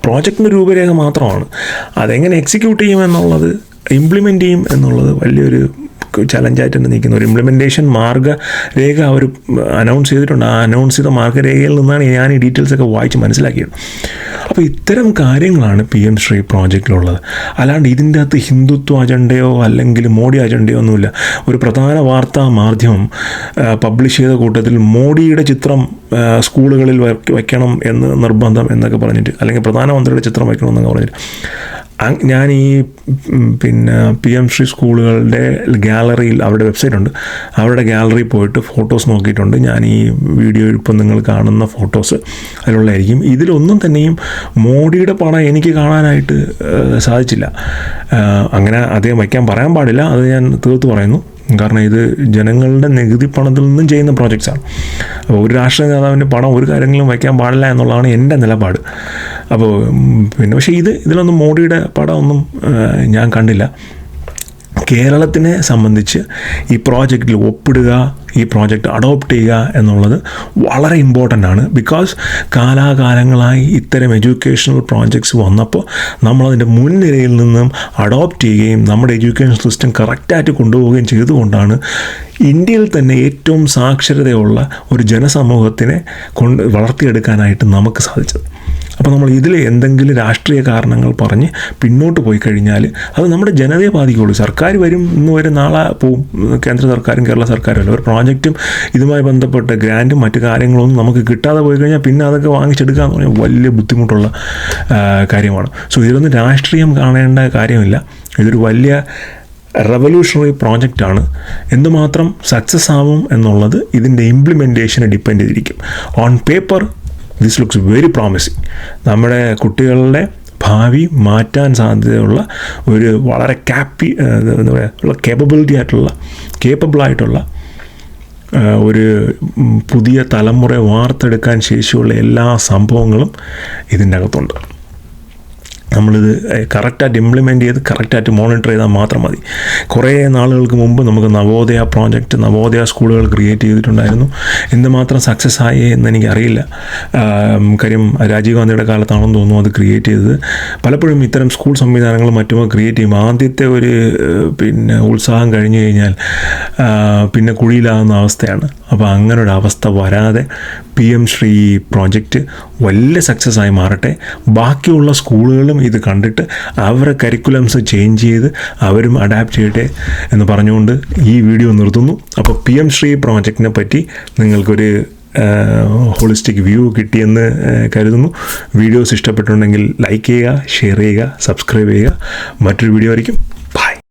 പ്രോജക്റ്റിൻ്റെ രൂപരേഖ മാത്രമാണ്. അതെങ്ങനെ എക്സിക്യൂട്ട് ചെയ്യുമെന്നുള്ളത്, ഇംപ്ലിമെൻ്റ് ചെയ്യും എന്നുള്ളത് വലിയൊരു ചലഞ്ചായിട്ട് തന്നെ നിൽക്കുന്ന ഒരു ഇംപ്ലിമെൻറ്റേഷൻ മാർഗ്ഗരേഖ അവർ അനൗൺസ് ചെയ്തിട്ടുണ്ട്. ആ അനൗൺസ് ചെയ്ത മാർഗ്ഗരേഖയിൽ നിന്നാണ് ഞാൻ ഈ ഡീറ്റെയിൽസൊക്കെ വായിച്ച് മനസ്സിലാക്കിയത്. അപ്പോൾ ഇത്തരം കാര്യങ്ങളാണ് PM ശ്രീ പ്രോജക്റ്റിലുള്ളത്. അല്ലാണ്ട് ഇതിൻ്റെ അകത്ത് ഹിന്ദുത്വ അജണ്ടയോ അല്ലെങ്കിൽ മോഡി അജണ്ടയോ ഒന്നുമില്ല. ഒരു പ്രധാന വാർത്താ മാധ്യമം പബ്ലിഷ് ചെയ്ത കൂട്ടത്തിൽ മോഡിയുടെ ചിത്രം സ്കൂളുകളിൽ വയ്ക്കണം എന്ന് നിർബന്ധം എന്നൊക്കെ പറഞ്ഞിട്ട്, അല്ലെങ്കിൽ പ്രധാനമന്ത്രിയുടെ ചിത്രം വയ്ക്കണമെന്നൊക്കെ പറഞ്ഞിട്ട്, ഞാൻ ഈ PM ശ്രീ സ്കൂളുകളുടെ ഗാലറിയിൽ, അവരുടെ വെബ്സൈറ്റ് ഉണ്ട്, അവരുടെ ഗാലറിയിൽ പോയിട്ട് ഫോട്ടോസ് നോക്കിയിട്ടുണ്ട്. ഞാൻ ഈ വീഡിയോയിൽ ഇപ്പം നിങ്ങൾ കാണുന്ന ഫോട്ടോസ് അതിലുള്ളതായിരിക്കും. ഇതിലൊന്നും തന്നെയും മോഡിയുടെ പടം എനിക്ക് കാണാനായിട്ട് സാധിച്ചില്ല. അങ്ങനെ അദ്ദേഹം വയ്ക്കാൻ പറയാൻ പാടില്ല, അത് ഞാൻ തീർത്ത് പറയുന്നു. കാരണം ഇത് ജനങ്ങളുടെ നികുതി പണത്തിൽ നിന്നും ചെയ്യുന്ന പ്രോജക്ട്സാണ്. അപ്പോൾ ഒരു രാഷ്ട്രീയ നേതാവിൻ്റെ പണം ഒരു കാര്യങ്ങളും വയ്ക്കാൻ പാടില്ല എന്നുള്ളതാണ് എൻ്റെ നിലപാട്. അപ്പോൾ പക്ഷേ ഇതിലൊന്നും മോഡിയുടെ പടമൊന്നും ഞാൻ കണ്ടില്ല. കേരളത്തിനെ സംബന്ധിച്ച് ഈ പ്രോജക്റ്റിൽ ഒപ്പിടുക, ഈ പ്രോജക്റ്റ് അഡോപ്റ്റ് ചെയ്യുക എന്നുള്ളത് വളരെ ഇമ്പോർട്ടൻ്റ് ആണ്. ബിക്കോസ് കാലാകാലങ്ങളായി ഇത്തരം എഡ്യൂക്കേഷണൽ പ്രോജക്ട്സ് വന്നപ്പോൾ നമ്മളതിൻ്റെ മുൻനിരയിൽ നിന്നും അഡോപ്റ്റ് ചെയ്യുകയും നമ്മുടെ എഡ്യൂക്കേഷൻ സിസ്റ്റം കറക്റ്റായിട്ട് കൊണ്ടുപോവുകയും ചെയ്തുകൊണ്ടാണ് ഇന്ത്യയിൽ തന്നെ ഏറ്റവും സാക്ഷരതയുള്ള ഒരു ജനസമൂഹത്തിനെ വളർത്തിയെടുക്കാനായിട്ട് നമുക്ക് സാധിച്ചത്. അപ്പോൾ നമ്മൾ ഇതിൽ എന്തെങ്കിലും രാഷ്ട്രീയ കാരണങ്ങൾ പറഞ്ഞ് പിന്നോട്ട് പോയി കഴിഞ്ഞാൽ അത് നമ്മുടെ ജനതയെ ബാധിക്കുകയുള്ളൂ. സർക്കാർ വരും, ഇന്ന് വരും, നാളെ പോവും. കേന്ദ്ര സർക്കാരും കേരള സർക്കാരും അല്ല. ഒരു പ്രോജക്റ്റും ഇതുമായി ബന്ധപ്പെട്ട് ഗ്രാൻറ്റും മറ്റു കാര്യങ്ങളൊന്നും നമുക്ക് കിട്ടാതെ പോയി കഴിഞ്ഞാൽ പിന്നെ അതൊക്കെ വാങ്ങിച്ചെടുക്കുക എന്ന് പറഞ്ഞാൽ വലിയ ബുദ്ധിമുട്ടുള്ള കാര്യമാണ്. സോ ഇതിലൊന്നും രാഷ്ട്രീയം കാണേണ്ട കാര്യമില്ല. ഇതൊരു വലിയ റെവല്യൂഷണറി പ്രോജക്റ്റാണ്. എന്തുമാത്രം സക്സസ് ആവും എന്നുള്ളത് ഇതിൻ്റെ ഇംപ്ലിമെൻറ്റേഷനെ ഡിപ്പെൻഡ് ചെയ്തിരിക്കും. On paper this looks very promising. നമ്മുടെ കുട്ടികളുടെ ഭാവി മാറ്റാൻ സാധ്യതയുള്ള ഒരു വളരെ എന്താ പറയുക, കേപ്പബിളായിട്ടുള്ള ഒരു പുതിയ തലമുറ വാർത്തെടുക്കാൻ ശേഷിയുള്ള എല്ലാ സംഭവങ്ങളും ഇതിൻ്റെ അകത്തുണ്ട്. നമ്മളിത് കറക്റ്റായിട്ട് ഇംപ്ലിമെൻ്റ് ചെയ്ത് കറക്റ്റായിട്ട് മോണിറ്റർ ചെയ്താൽ മാത്രം മതി. കുറേ നാളുകൾക്ക് മുമ്പ് നമുക്ക് നവോദയ പ്രോജക്റ്റ്, നവോദയ സ്കൂളുകൾ ക്രിയേറ്റ് ചെയ്തിട്ടുണ്ടായിരുന്നു. എന്തുമാത്രം സക്സസ് ആയി എന്ന് എനിക്കറിയില്ല. കാര്യം രാജീവ് ഗാന്ധിയുടെ കാലത്താണെന്ന് തോന്നുന്നു അത് ക്രിയേറ്റ് ചെയ്തത്. പലപ്പോഴും ഇത്തരം സ്കൂൾ സംവിധാനങ്ങളും മറ്റുമോ ക്രിയേറ്റ് ചെയ്യും, ആദ്യത്തെ ഒരു ഉത്സാഹം കഴിഞ്ഞു കഴിഞ്ഞാൽ പിന്നെ കുഴിയിലാകുന്ന അവസ്ഥയാണ്. അപ്പോൾ അങ്ങനൊരു അവസ്ഥ വരാതെ PM ശ്രീ പ്രോജക്റ്റ് വലിയ സക്സസ് ആയി മാറട്ടെ. ബാക്കിയുള്ള സ്കൂളുകളും ഇത് കണ്ടിട്ട് അവരുടെ കരിക്കുലംസ് ചേഞ്ച് ചെയ്ത് അവരും അഡാപ്റ്റ് ചെയ്യട്ടെ എന്ന് പറഞ്ഞുകൊണ്ട് ഈ വീഡിയോ നിർത്തുന്നു. അപ്പോൾ PM ശ്രീ പ്രോജക്റ്റിനെ പറ്റി നിങ്ങൾക്കൊരു ഹോളിസ്റ്റിക് വ്യൂ കിട്ടിയെന്ന് കരുതുന്നു. വീഡിയോസ് ഇഷ്ടപ്പെട്ടുണ്ടെങ്കിൽ ലൈക്ക് ചെയ്യുക, ഷെയർ ചെയ്യുക, സബ്സ്ക്രൈബ് ചെയ്യുക. മറ്റൊരു വീഡിയോ ആയിരിക്കും.